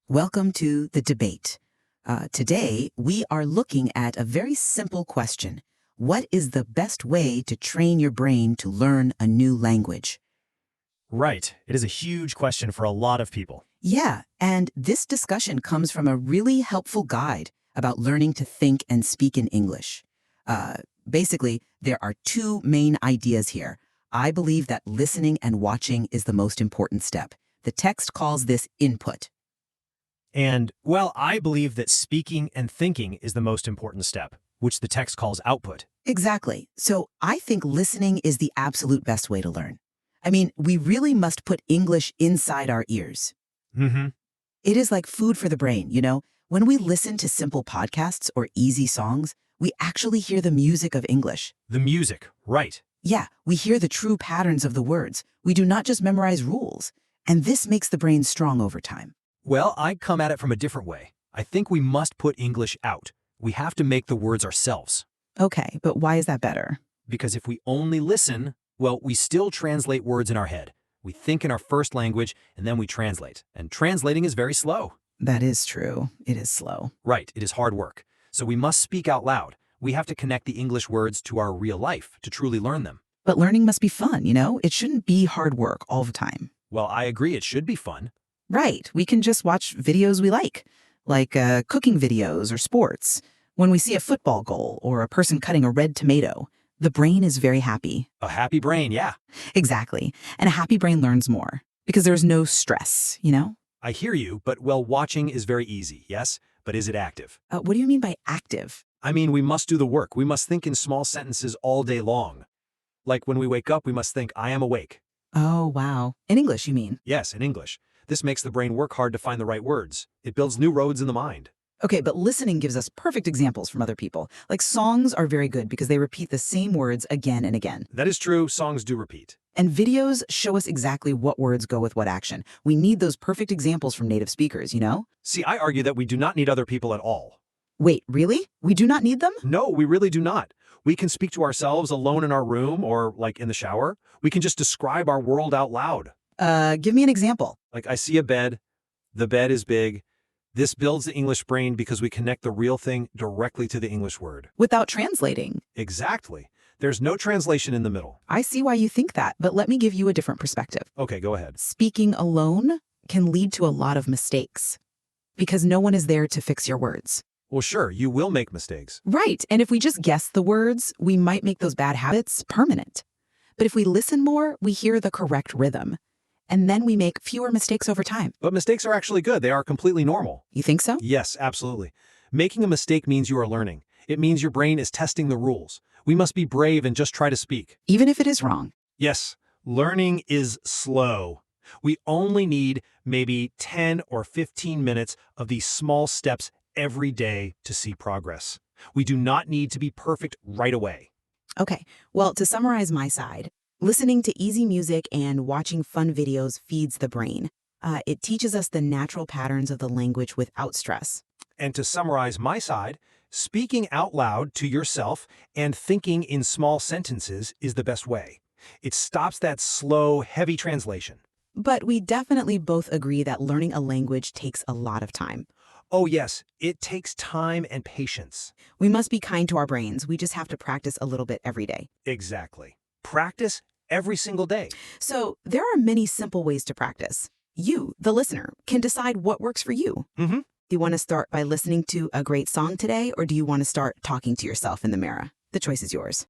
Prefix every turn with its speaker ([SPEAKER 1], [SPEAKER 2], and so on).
[SPEAKER 1] Welcome to the debate. Today, we are looking at a very simple question. What is the best way to train your brain to learn a new language?
[SPEAKER 2] Right. It is a huge question for a lot of people.
[SPEAKER 1] Yeah, and this discussion comes from a really helpful guide about learning to think and speak in English. Basically, there are two main ideas here. I believe that listening and watching is the most important step. The text calls this input.
[SPEAKER 2] And, well, I believe that speaking and thinking is the most important step, which the text calls output.
[SPEAKER 1] Exactly. So I think listening is the absolute best way to learn. I mean, we really must put English inside our ears.
[SPEAKER 2] Mm-hmm.
[SPEAKER 1] It is like food for the brain, you know? When we listen to simple podcasts or easy songs, we actually hear the music of English.
[SPEAKER 2] The music, right.
[SPEAKER 1] Yeah, we hear the true patterns of the words. We do not just memorize rules. And this makes the brain strong over time.
[SPEAKER 2] Well, I come at it from a different way. I think we must put English out. We have to make the words ourselves.
[SPEAKER 1] Okay, but why is that better?
[SPEAKER 2] Because if we only listen, well, we still translate words in our head. We think in our first language, and then we translate. And translating is very slow.
[SPEAKER 1] That is true. It is slow.
[SPEAKER 2] Right, it is hard work. So we must speak out loud. We have to connect the English words to our real life to truly learn them.
[SPEAKER 1] But learning must be fun, you know? It shouldn't be hard work all the time.
[SPEAKER 2] Well, I agree it should be fun.
[SPEAKER 1] Right. We can just watch videos we like cooking videos or sports. When we see a football goal or a person cutting a red tomato, the brain is very happy.
[SPEAKER 2] A happy brain, yeah.
[SPEAKER 1] Exactly. And a happy brain learns more because there's no stress, you know?
[SPEAKER 2] I hear you, but well, watching is very easy, yes? But is it active?
[SPEAKER 1] What do you mean by active?
[SPEAKER 2] I mean, we must do the work. We must think in small sentences all day long. Like when we wake up, we must think, I am awake.
[SPEAKER 1] Oh, wow. In English, you mean?
[SPEAKER 2] Yes, in English. This makes the brain work hard to find the right words. It builds new roads in the mind.
[SPEAKER 1] Okay, but listening gives us perfect examples from other people. Like songs are very good because they repeat the same words again and again.
[SPEAKER 2] That is true. Songs do repeat.
[SPEAKER 1] And videos show us exactly what words go with what action. We need those perfect examples from native speakers, you know?
[SPEAKER 2] See, I argue that we do not need other people at all.
[SPEAKER 1] Wait, really? We do not need them?
[SPEAKER 2] No, we really do not. We can speak to ourselves alone in our room or like in the shower. We can just describe our world out loud.
[SPEAKER 1] Give me an example.
[SPEAKER 2] Like I see a bed. The bed is big. This builds the English brain because we connect the real thing directly to the English word.
[SPEAKER 1] Without translating.
[SPEAKER 2] Exactly. There's no translation in the middle.
[SPEAKER 1] I see why you think that, but let me give you a different perspective.
[SPEAKER 2] Okay, go ahead.
[SPEAKER 1] Speaking alone can lead to a lot of mistakes because no one is there to fix your words.
[SPEAKER 2] Well, sure, you will make mistakes.
[SPEAKER 1] Right, and if we just guess the words, we might make those bad habits permanent. But if we listen more, we hear the correct rhythm. And then we make fewer mistakes over time.
[SPEAKER 2] But mistakes are actually good. They are completely normal.
[SPEAKER 1] You think so?
[SPEAKER 2] Yes, absolutely. Making a mistake means you are learning. It means your brain is testing the rules. We must be brave and just try to speak.
[SPEAKER 1] Even if it is wrong.
[SPEAKER 2] Yes, learning is slow. We only need maybe 10 or 15 minutes of these small steps every day to see progress. We do not need to be perfect right away.
[SPEAKER 1] Okay, well, to summarize my side, listening to easy music and watching fun videos feeds the brain. It teaches us the natural patterns of the language without stress.
[SPEAKER 2] And to summarize my side, speaking out loud to yourself and thinking in small sentences is the best way. It stops that slow, heavy translation.
[SPEAKER 1] But we definitely both agree that learning a language takes a lot of time.
[SPEAKER 2] Oh yes, it takes time and patience.
[SPEAKER 1] We must be kind to our brains. We just have to practice a little bit every day.
[SPEAKER 2] Exactly. Practice every single day.
[SPEAKER 1] So there are many simple ways to practice. You, the listener, can decide what works for you.
[SPEAKER 2] Mm-hmm.
[SPEAKER 1] Do you want to start by listening to a great song today, or do you want to start talking to yourself in the mirror? The choice is yours.